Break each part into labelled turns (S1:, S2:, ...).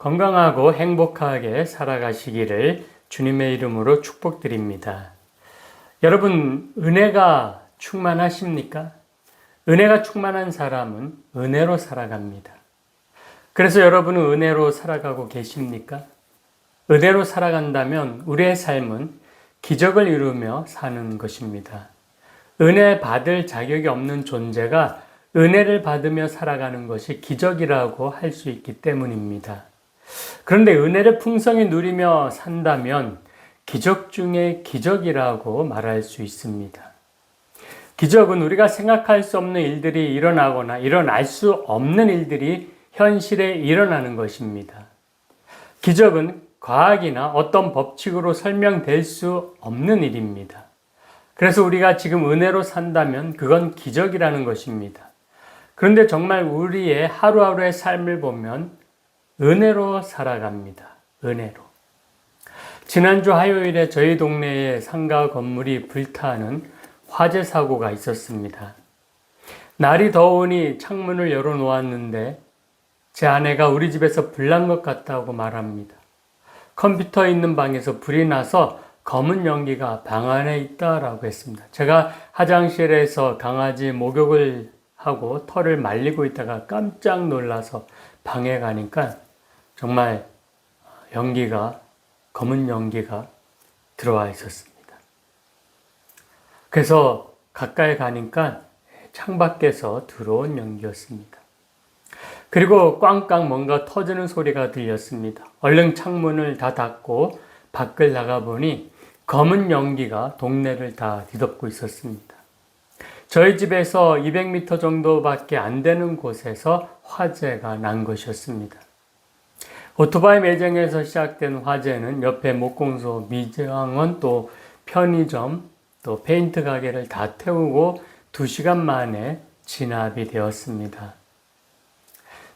S1: 건강하고 행복하게 살아가시기를 주님의 이름으로 축복드립니다. 여러분, 은혜가 충만하십니까? 은혜가 충만한 사람은 은혜로 살아갑니다. 그래서 여러분은 은혜로 살아가고 계십니까? 은혜로 살아간다면 우리의 삶은 기적을 이루며 사는 것입니다. 은혜 받을 자격이 없는 존재가 은혜를 받으며 살아가는 것이 기적이라고 할 수 있기 때문입니다. 그런데 은혜를 풍성히 누리며 산다면 기적 중에 기적이라고 말할 수 있습니다. 기적은 우리가 생각할 수 없는 일들이 일어나거나 일어날 수 없는 일들이 현실에 일어나는 것입니다. 기적은 과학이나 어떤 법칙으로 설명될 수 없는 일입니다. 그래서 우리가 지금 은혜로 산다면 그건 기적이라는 것입니다. 그런데 정말 우리의 하루하루의 삶을 보면 은혜로 살아갑니다. 은혜로. 지난주 화요일에 저희 동네에 상가 건물이 불타는 화재 사고가 있었습니다. 날이 더우니 창문을 열어놓았는데 제 아내가 우리 집에서 불난 것 같다고 말합니다. 컴퓨터 있는 방에서 불이 나서 검은 연기가 방 안에 있다라고 했습니다. 제가 화장실에서 강아지 목욕을 하고 털을 말리고 있다가 깜짝 놀라서 방에 가니까 정말 검은 연기가 들어와 있었습니다. 그래서 가까이 가니까 창밖에서 들어온 연기였습니다. 그리고 꽝꽝 뭔가 터지는 소리가 들렸습니다. 얼른 창문을 다 닫고 밖을 나가보니 검은 연기가 동네를 다 뒤덮고 있었습니다. 저희 집에서 200m 정도밖에 안 되는 곳에서 화재가 난 것이었습니다. 오토바이 매장에서 시작된 화재는 옆에 목공소, 미장원, 또 편의점, 또 페인트 가게를 다 태우고 2시간 만에 진압이 되었습니다.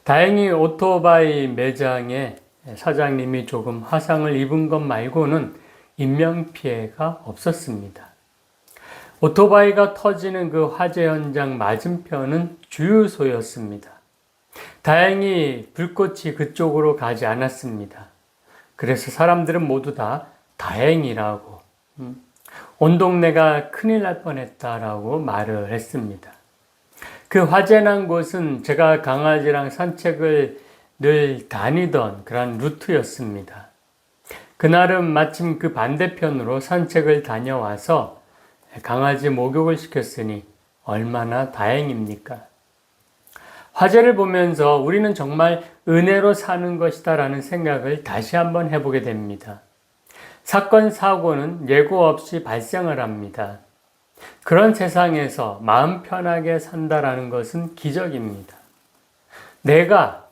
S1: 다행히 오토바이 매장의 사장님이 조금 화상을 입은 것 말고는 인명피해가 없었습니다. 오토바이가 터지는 그 화재 현장 맞은편은 주유소였습니다. 다행히 불꽃이 그쪽으로 가지 않았습니다. 그래서 사람들은 모두 다 다행이라고, 온 동네가 큰일 날 뻔했다라고 말을 했습니다. 그 화재 난 곳은 제가 강아지랑 산책을 늘 다니던 그런 루트였습니다. 그날은 마침 그 반대편으로 산책을 다녀와서 강아지 목욕을 시켰으니 얼마나 다행입니까? 화재를 보면서 우리는 정말 은혜로 사는 것이다 라는 생각을 다시 한번 해보게 됩니다. 사건, 사고는 예고 없이 발생을 합니다. 그런 세상에서 마음 편하게 산다라는 것은 기적입니다. 내가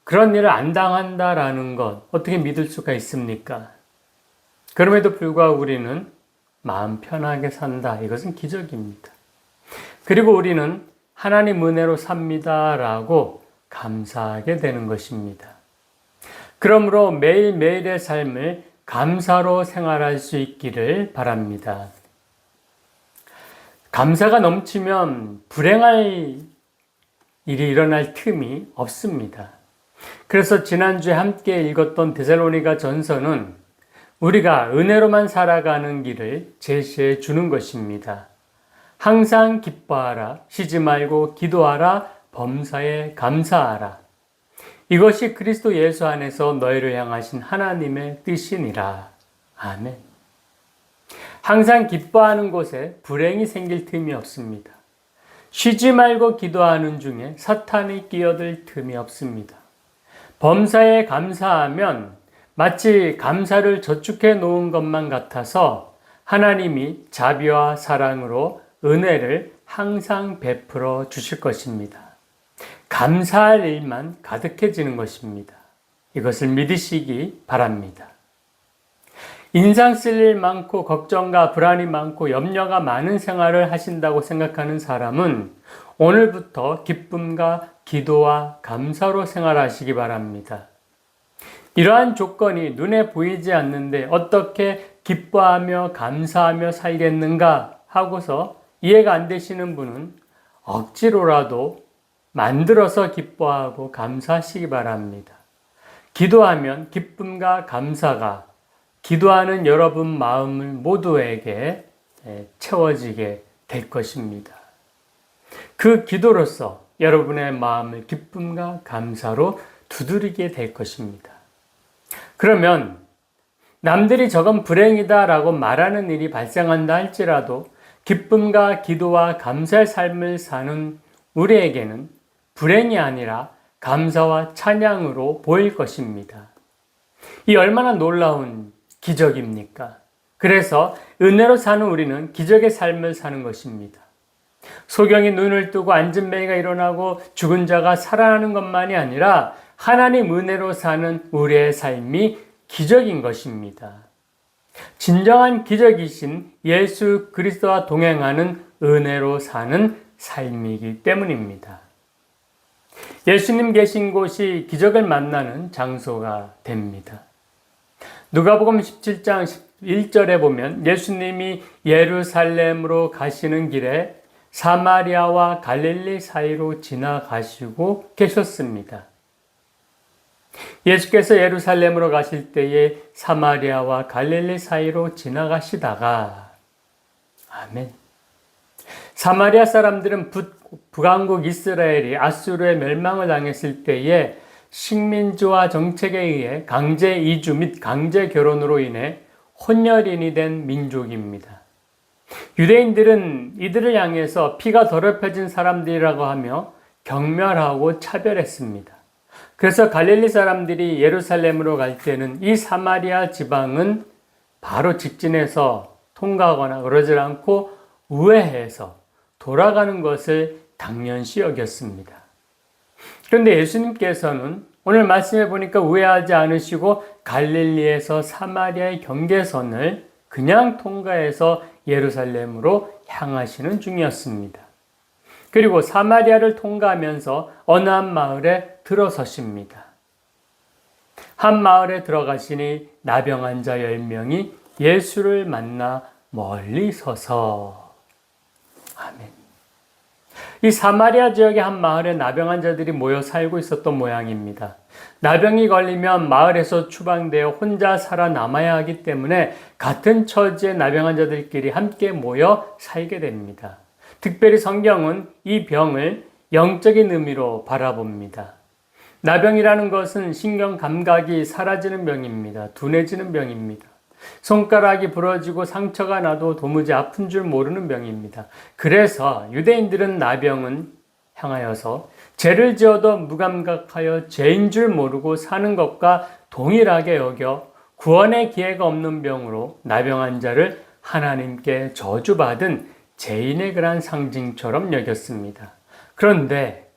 S1: 그런 일을 안 당한다라는 것 어떻게 믿을 수가 있습니까? 그럼에도 불구하고 우리는 마음 편하게 산다. 이것은 기적입니다. 그리고 우리는 하나님 은혜로 삽니다라고 감사하게 되는 것입니다. 그러므로 매일매일의 삶을 감사로 생활할 수 있기를 바랍니다. 감사가 넘치면 불행할 일이 일어날 틈이 없습니다. 그래서 지난주에 함께 읽었던 데살로니가 전서는 우리가 은혜로만 살아가는 길을 제시해 주는 것입니다. 항상 기뻐하라, 쉬지 말고 기도하라, 범사에 감사하라. 이것이 그리스도 예수 안에서 너희를 향하신 하나님의 뜻이니라. 아멘. 항상 기뻐하는 곳에 불행이 생길 틈이 없습니다. 쉬지 말고 기도하는 중에 사탄이 끼어들 틈이 없습니다. 범사에 감사하면 마치 감사를 저축해 놓은 것만 같아서 하나님이 자비와 사랑으로 은혜를 항상 베풀어 주실 것입니다. 감사할 일만 가득해지는 것입니다. 이것을 믿으시기 바랍니다. 인상 쓸 일 많고 걱정과 불안이 많고 염려가 많은 생활을 하신다고 생각하는 사람은 오늘부터 기쁨과 기도와 감사로 생활하시기 바랍니다. 이러한 조건이 눈에 보이지 않는데 어떻게 기뻐하며 감사하며 살겠는가 하고서 이해가 안 되시는 분은 억지로라도 만들어서 기뻐하고 감사하시기 바랍니다. 기도하면 기쁨과 감사가 기도하는 여러분 마음을 모두에게 채워지게 될 것입니다. 그 기도로서 여러분의 마음을 기쁨과 감사로 두드리게 될 것입니다. 그러면 남들이 저건 불행이다라고 말하는 일이 발생한다 할지라도 기쁨과 기도와 감사의 삶을 사는 우리에게는 불행이 아니라 감사와 찬양으로 보일 것입니다. 이 얼마나 놀라운 기적입니까? 그래서 은혜로 사는 우리는 기적의 삶을 사는 것입니다. 소경이 눈을 뜨고 앉은 맹이가 일어나고 죽은 자가 살아나는 것만이 아니라 하나님 은혜로 사는 우리의 삶이 기적인 것입니다. 진정한 기적이신 예수 그리스도와 동행하는 은혜로 사는 삶이기 때문입니다. 예수님 계신 곳이 기적을 만나는 장소가 됩니다. 누가복음 17장 1절에 보면 예수님이 예루살렘으로 가시는 길에 사마리아와 갈릴리 사이로 지나가시고 계셨습니다. 예수께서 예루살렘으로 가실 때에 사마리아와 갈릴리 사이로 지나가시다가 아멘. 사마리아 사람들은 북왕국 이스라엘이 아수르의 멸망을 당했을 때에 식민지와 정책에 의해 강제 이주 및 강제 결혼으로 인해 혼혈인이 된 민족입니다. 유대인들은 이들을 향해서 피가 더럽혀진 사람들이라고 하며 경멸하고 차별했습니다. 그래서 갈릴리 사람들이 예루살렘으로 갈 때는 이 사마리아 지방은 바로 직진해서 통과하거나 그러질 않고 우회해서 돌아가는 것을 당연시 여겼습니다. 그런데 예수님께서는 오늘 말씀해 보니까 우회하지 않으시고 갈릴리에서 사마리아의 경계선을 그냥 통과해서 예루살렘으로 향하시는 중이었습니다. 그리고 사마리아를 통과하면서 어느 한 마을에 들어서십니다. 한 마을에 들어가시니 나병 환자 10명이 예수를 만나 멀리 서서 아멘. 이 사마리아 지역의 한 마을에 나병 환자들이 모여 살고 있었던 모양입니다. 나병이 걸리면 마을에서 추방되어 혼자 살아남아야 하기 때문에 같은 처지의 나병 환자들끼리 함께 모여 살게 됩니다. 특별히 성경은 이 병을 영적인 의미로 바라봅니다. 나병이라는 것은 신경 감각이 사라지는 병입니다. 둔해지는 병입니다. 손가락이 부러지고 상처가 나도 도무지 아픈 줄 모르는 병입니다. 그래서 유대인들은 나병은 향하여서 죄를 지어도 무감각하여 죄인 줄 모르고 사는 것과 동일하게 여겨 구원의 기회가 없는 병으로 나병 환자를 하나님께 저주받은 죄인의 그런 상징처럼 여겼습니다. 그런데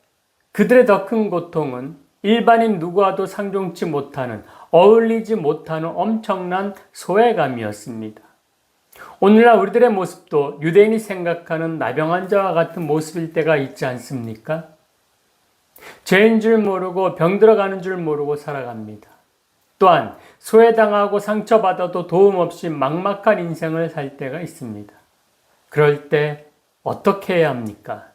S1: 그들의 더 큰 고통은 일반인 누구와도 상종치 못하는, 어울리지 못하는 엄청난 소외감이었습니다. 오늘날 우리들의 모습도 유대인이 생각하는 나병 환자와 같은 모습일 때가 있지 않습니까? 죄인 줄 모르고 병 들어가는 줄 모르고 살아갑니다. 또한 소외당하고 상처받아도 도움 없이 막막한 인생을 살 때가 있습니다. 그럴 때 어떻게 해야 합니까?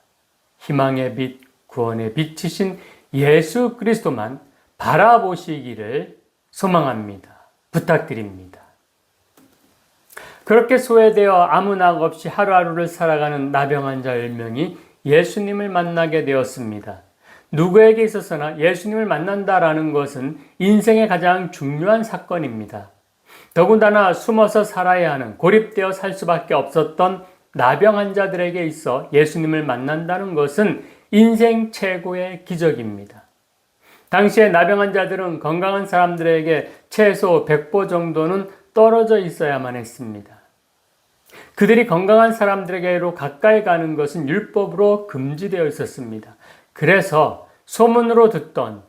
S1: 희망의 빛, 구원의 빛이신 예수 그리스도만 바라보시기를 소망합니다. 부탁드립니다. 그렇게 소외되어 아무 낙 없이 하루하루를 살아가는 나병 환자 10명이 예수님을 만나게 되었습니다. 누구에게 있어서나 예수님을 만난다라는 것은 인생의 가장 중요한 사건입니다. 더군다나 숨어서 살아야 하는, 고립되어 살 수밖에 없었던 나병 환자들에게 있어 예수님을 만난다는 것은 인생 최고의 기적입니다. 당시에 나병 환자들은 건강한 사람들에게 최소 100보 정도는 떨어져 있어야만 했습니다. 그들이 건강한 사람들에게로 가까이 가는 것은 율법으로 금지되어 있었습니다. 그래서 소문으로 듣던,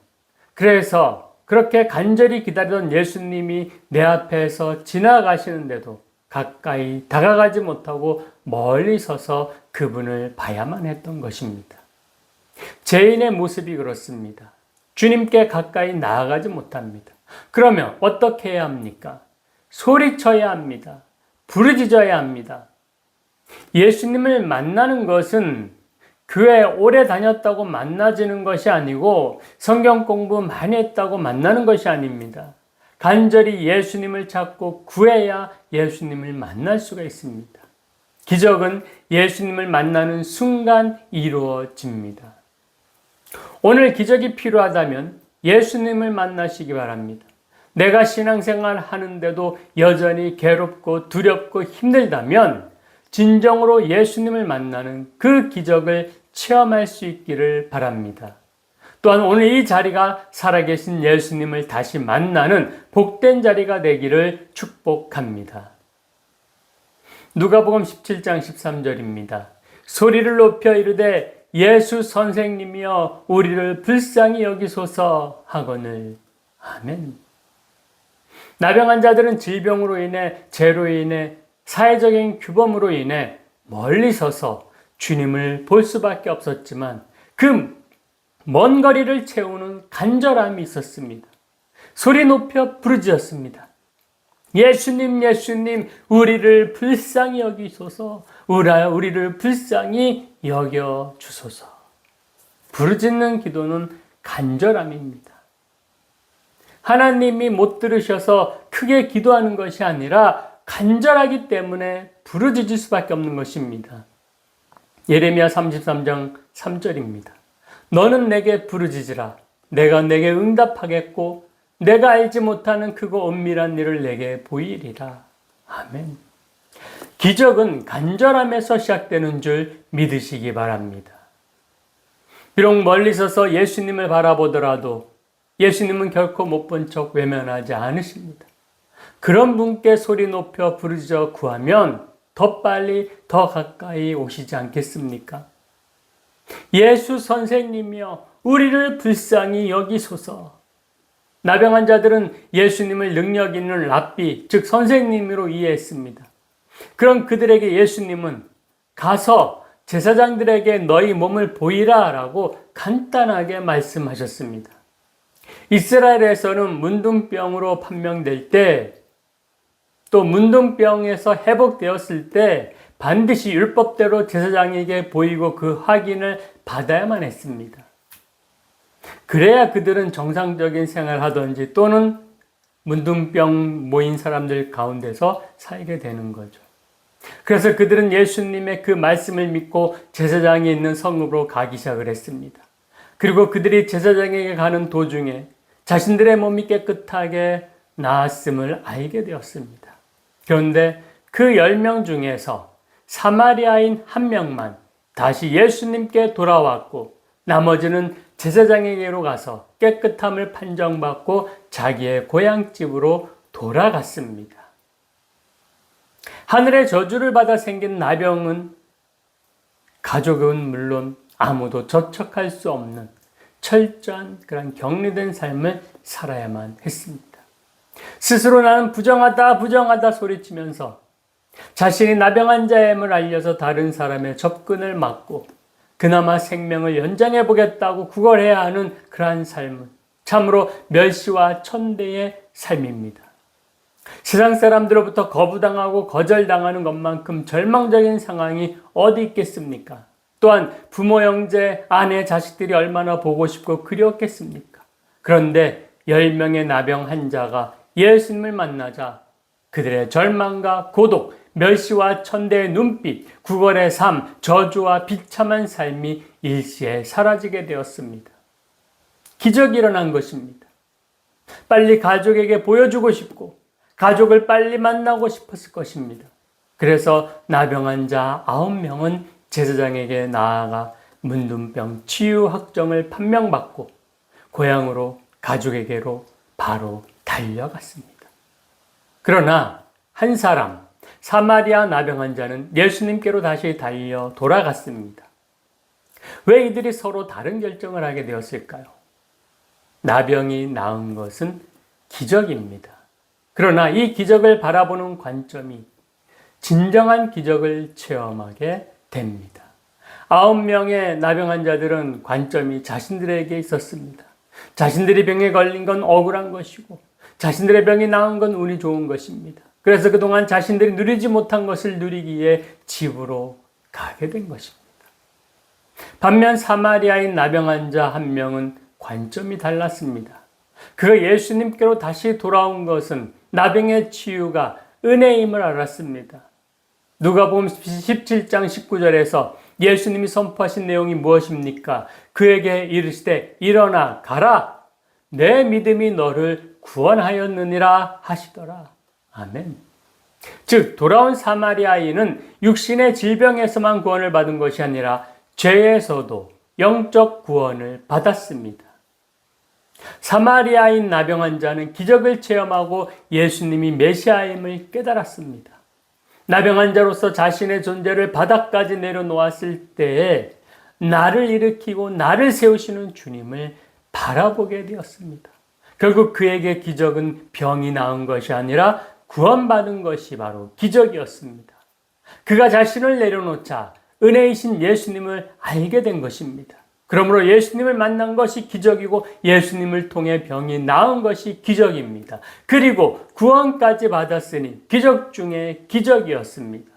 S1: 그래서 그렇게 간절히 기다리던 예수님이 내 앞에서 지나가시는데도 가까이 다가가지 못하고 멀리 서서 그분을 봐야만 했던 것입니다. 죄인의 모습이 그렇습니다. 주님께 가까이 나아가지 못합니다. 그러면 어떻게 해야 합니까? 소리쳐야 합니다. 부르짖어야 합니다. 예수님을 만나는 것은 교회 오래 다녔다고 만나지는 것이 아니고 성경 공부 많이 했다고 만나는 것이 아닙니다. 간절히 예수님을 찾고 구해야 예수님을 만날 수가 있습니다. 기적은 예수님을 만나는 순간 이루어집니다. 오늘 기적이 필요하다면 예수님을 만나시기 바랍니다. 내가 신앙생활 하는데도 여전히 괴롭고 두렵고 힘들다면 진정으로 예수님을 만나는 그 기적을 체험할 수 있기를 바랍니다. 또한 오늘 이 자리가 살아계신 예수님을 다시 만나는 복된 자리가 되기를 축복합니다. 누가복음 17장 13절입니다. 소리를 높여 이르되 예수 선생님이여 우리를 불쌍히 여기소서 하거늘. 아멘. 나병한 자들은 질병으로 인해 죄로 인해 사회적인 규범으로 인해 멀리 서서 주님을 볼 수밖에 없었지만 그 먼 거리를 채우는 간절함이 있었습니다. 소리 높여 부르짖었습니다. 예수님, 예수님, 우리를 불쌍히 여기소서. 우리를 불쌍히 여겨 주소서. 부르짖는 기도는 간절함입니다. 하나님이 못 들으셔서 크게 기도하는 것이 아니라 간절하기 때문에 부르짖을 수밖에 없는 것입니다. 예레미야 33장 3절입니다. 너는 내게 부르짖으라. 내가 내게 응답하겠고 내가 알지 못하는 크고 은밀한 일을 내게 보이리라. 아멘. 기적은 간절함에서 시작되는 줄 믿으시기 바랍니다. 비록 멀리 서서 예수님을 바라보더라도 예수님은 결코 못 본 척 외면하지 않으십니다. 그런 분께 소리 높여 부르짖어 구하면 더 빨리 더 가까이 오시지 않겠습니까? 예수 선생님이여 우리를 불쌍히 여기소서. 나병한 자들은 예수님을 능력 있는 랍비, 즉 선생님으로 이해했습니다. 그럼 그들에게 예수님은 가서 제사장들에게 너희 몸을 보이라 라고 간단하게 말씀하셨습니다. 이스라엘에서는 문둥병으로 판명될 때, 또 문둥병에서 회복되었을 때 반드시 율법대로 제사장에게 보이고 그 확인을 받아야만 했습니다. 그래야 그들은 정상적인 생활하든지 또는 문둥병 모인 사람들 가운데서 살게 되는 거죠. 그래서 그들은 예수님의 그 말씀을 믿고 제사장이 있는 성읍으로 가기 시작을 했습니다. 그리고 그들이 제사장에게 가는 도중에 자신들의 몸이 깨끗하게 나았음을 알게 되었습니다. 그런데 그 10명 중에서 사마리아인 한 명만 다시 예수님께 돌아왔고 나머지는 제사장에게로 가서 깨끗함을 판정받고 자기의 고향집으로 돌아갔습니다. 하늘의 저주를 받아 생긴 나병은 가족은 물론 아무도 저척할 수 없는 철저한 그런 격리된 삶을 살아야만 했습니다. 스스로 나는 부정하다 소리치면서 자신이 나병한 자임을 알려서 다른 사람의 접근을 막고 그나마 생명을 연장해 보겠다고 구걸해야 하는 그러한 삶은 참으로 멸시와 천대의 삶입니다. 세상 사람들로부터 거부당하고 거절당하는 것만큼 절망적인 상황이 어디 있겠습니까? 또한 부모, 형제, 아내, 자식들이 얼마나 보고 싶고 그리웠겠습니까? 그런데 10명의 나병 환자가 예수님을 만나자 그들의 절망과 고독, 멸시와 천대의 눈빛, 구걸의 삶, 저주와 비참한 삶이 일시에 사라지게 되었습니다. 기적이 일어난 것입니다. 빨리 가족에게 보여주고 싶고 가족을 빨리 만나고 싶었을 것입니다. 그래서 나병한 자 9명은 제사장에게 나아가 문둥병 치유 확정을 판명받고 고향으로 가족에게로 바로 달려갔습니다. 그러나 한 사람, 사마리아 나병한 자는 예수님께로 다시 달려 돌아갔습니다. 왜 이들이 서로 다른 결정을 하게 되었을까요? 나병이 나은 것은 기적입니다. 그러나 이 기적을 바라보는 관점이 진정한 기적을 체험하게 됩니다. 9명의 나병한 자들은 관점이 자신들에게 있었습니다. 자신들이 병에 걸린 건 억울한 것이고 자신들의 병이 나은 건 운이 좋은 것입니다. 그래서 그동안 자신들이 누리지 못한 것을 누리기에 집으로 가게 된 것입니다. 반면 사마리아인 나병 환자 한 명은 관점이 달랐습니다. 그가 예수님께로 다시 돌아온 것은 나병의 치유가 은혜임을 알았습니다. 누가복음 17장 19절에서 예수님이 선포하신 내용이 무엇입니까? 그에게 이르시되 일어나 가라. 내 믿음이 너를 구원하였느니라 하시더라. 아멘. 즉 돌아온 사마리아인은 육신의 질병에서만 구원을 받은 것이 아니라 죄에서도 영적 구원을 받았습니다. 사마리아인 나병 환자는 기적을 체험하고 예수님이 메시아임을 깨달았습니다. 나병 환자로서 자신의 존재를 바닥까지 내려놓았을 때에 나를 일으키고 나를 세우시는 주님을 바라보게 되었습니다. 결국 그에게 기적은 병이 나은 것이 아니라 구원받은 것이 바로 기적이었습니다. 그가 자신을 내려놓자 은혜이신 예수님을 알게 된 것입니다. 그러므로 예수님을 만난 것이 기적이고 예수님을 통해 병이 나은 것이 기적입니다. 그리고 구원까지 받았으니 기적 중에 기적이었습니다.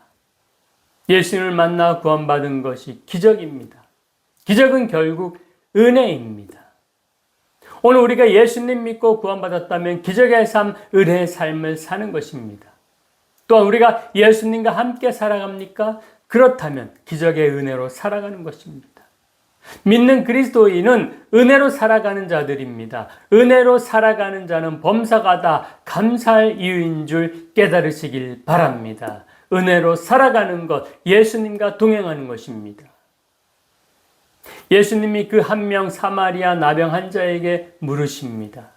S1: 예수님을 만나 구원받은 것이 기적입니다. 기적은 결국 은혜입니다. 오늘 우리가 예수님 믿고 구원받았다면 기적의 삶, 은혜의 삶을 사는 것입니다. 또한 우리가 예수님과 함께 살아갑니까? 그렇다면 기적의 은혜로 살아가는 것입니다. 믿는 그리스도인은 은혜로 살아가는 자들입니다. 은혜로 살아가는 자는 범사가 감사할 이유인 줄 깨달으시길 바랍니다. 은혜로 살아가는 것, 예수님과 동행하는 것입니다. 예수님이 그 한 명 사마리아 나병 환자에게 물으십니다.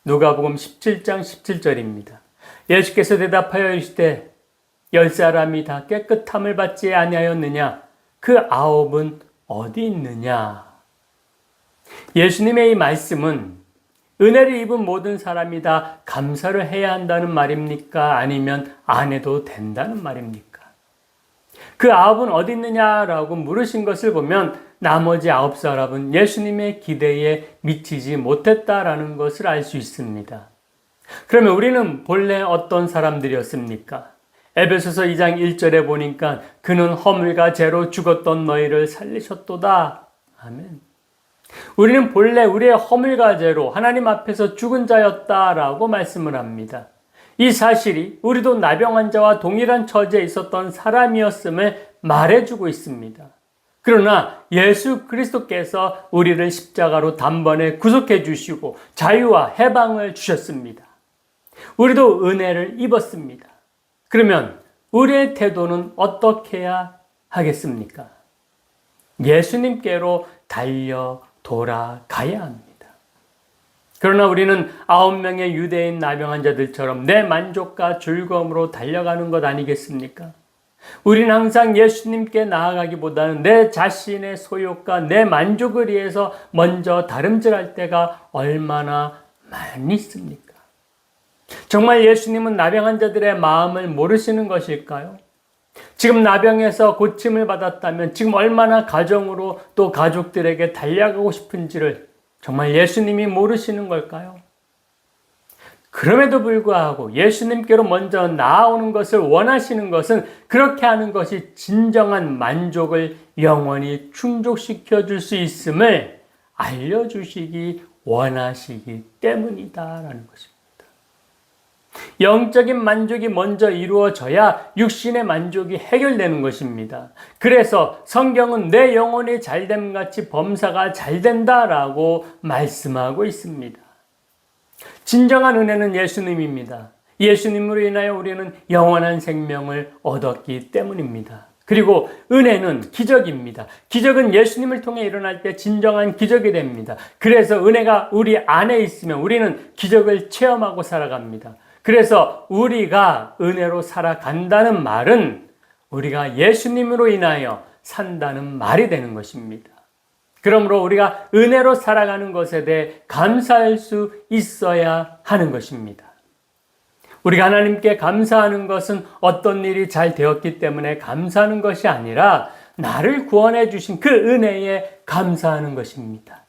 S1: 누가복음 17장 17절입니다. 예수께서 대답하여 이르시되 10사람이 다 깨끗함을 받지 아니하였느냐? 그 9은 어디 있느냐? 예수님의 이 말씀은 은혜를 입은 모든 사람이 다 감사를 해야 한다는 말입니까? 아니면 안 해도 된다는 말입니까? 그 9은 어디 있느냐라고 물으신 것을 보면 나머지 9사람은 예수님의 기대에 미치지 못했다라는 것을 알 수 있습니다. 그러면 우리는 본래 어떤 사람들이었습니까? 에베소서 2장 1절에 보니까 그는 허물과 죄로 죽었던 너희를 살리셨도다. 아멘. 우리는 본래 우리의 허물과 죄로 하나님 앞에서 죽은 자였다라고 말씀을 합니다. 이 사실이 우리도 나병 환자와 동일한 처지에 있었던 사람이었음을 말해주고 있습니다. 그러나 예수 그리스도께서 우리를 십자가로 단번에 구속해 주시고 자유와 해방을 주셨습니다. 우리도 은혜를 입었습니다. 그러면 우리의 태도는 어떻게 해야 하겠습니까? 예수님께로 달려 돌아가야 합니다. 그러나 우리는 9명의 유대인 나병 환자들처럼 내 만족과 즐거움으로 달려가는 것 아니겠습니까? 우리는 항상 예수님께 나아가기보다는 내 자신의 소욕과 내 만족을 위해서 먼저 다름질할 때가 얼마나 많이 있습니까? 정말 예수님은 나병 환자들의 마음을 모르시는 것일까요? 지금 나병에서 고침을 받았다면 지금 얼마나 가정으로 또 가족들에게 달려가고 싶은지를 정말 예수님이 모르시는 걸까요? 그럼에도 불구하고 예수님께로 먼저 나아오는 것을 원하시는 것은 그렇게 하는 것이 진정한 만족을 영원히 충족시켜 줄 수 있음을 알려주시기 원하시기 때문이다라는 것입니다. 영적인 만족이 먼저 이루어져야 육신의 만족이 해결되는 것입니다. 그래서 성경은 내 영혼이 잘됨같이 범사가 잘된다라고 말씀하고 있습니다. 진정한 은혜는 예수님입니다. 예수님으로 인하여 우리는 영원한 생명을 얻었기 때문입니다. 그리고 은혜는 기적입니다. 기적은 예수님을 통해 일어날 때 진정한 기적이 됩니다. 그래서 은혜가 우리 안에 있으면 우리는 기적을 체험하고 살아갑니다. 그래서 우리가 은혜로 살아간다는 말은 우리가 예수님으로 인하여 산다는 말이 되는 것입니다. 그러므로 우리가 은혜로 살아가는 것에 대해 감사할 수 있어야 하는 것입니다. 우리가 하나님께 감사하는 것은 어떤 일이 잘 되었기 때문에 감사하는 것이 아니라 나를 구원해 주신 그 은혜에 감사하는 것입니다.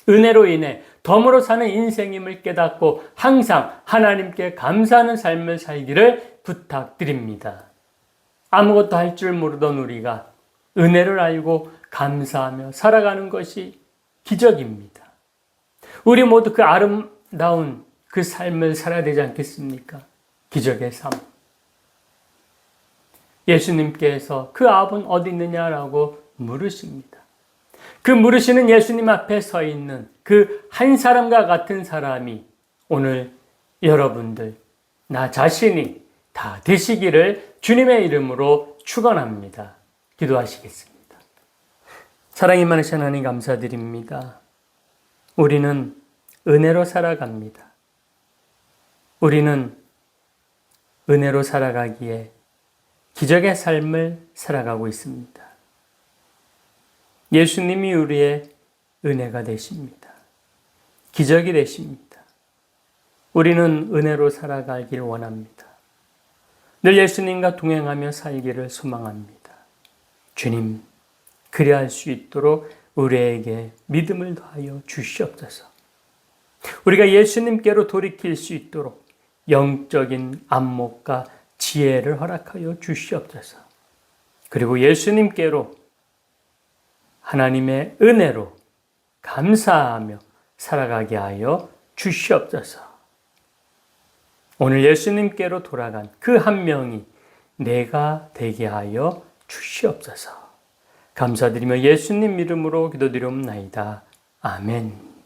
S1: 은혜로 인해 덤으로 사는 인생임을 깨닫고 항상 하나님께 감사하는 삶을 살기를 부탁드립니다. 아무것도 할 줄 모르던 우리가 은혜를 알고 감사하며 살아가는 것이 기적입니다. 우리 모두 그 아름다운 그 삶을 살아야 되지 않겠습니까? 기적의 삶. 예수님께서 그 아버는 어디 있느냐라고 물으십니다. 그 물으시는 예수님 앞에 서 있는 그 한 사람과 같은 사람이 오늘 여러분들, 나 자신이 다 되시기를 주님의 이름으로 축원합니다. 기도하시겠습니다. 사랑이 많으신 하나님 감사드립니다. 우리는 은혜로 살아갑니다. 우리는 은혜로 살아가기에 기적의 삶을 살아가고 있습니다. 예수님이 우리의 은혜가 되십니다. 기적이 되십니다. 우리는 은혜로 살아가길 원합니다. 늘 예수님과 동행하며 살기를 소망합니다. 주님, 그리할 수 있도록 우리에게 믿음을 더하여 주시옵소서. 우리가 예수님께로 돌이킬 수 있도록 영적인 안목과 지혜를 허락하여 주시옵소서. 그리고 예수님께로 하나님의 은혜로 감사하며 살아가게 하여 주시옵소서. 오늘 예수님께로 돌아간 그 한 명이 내가 되게 하여 주시옵소서. 감사드리며 예수님 이름으로 기도드리옵나이다. 아멘.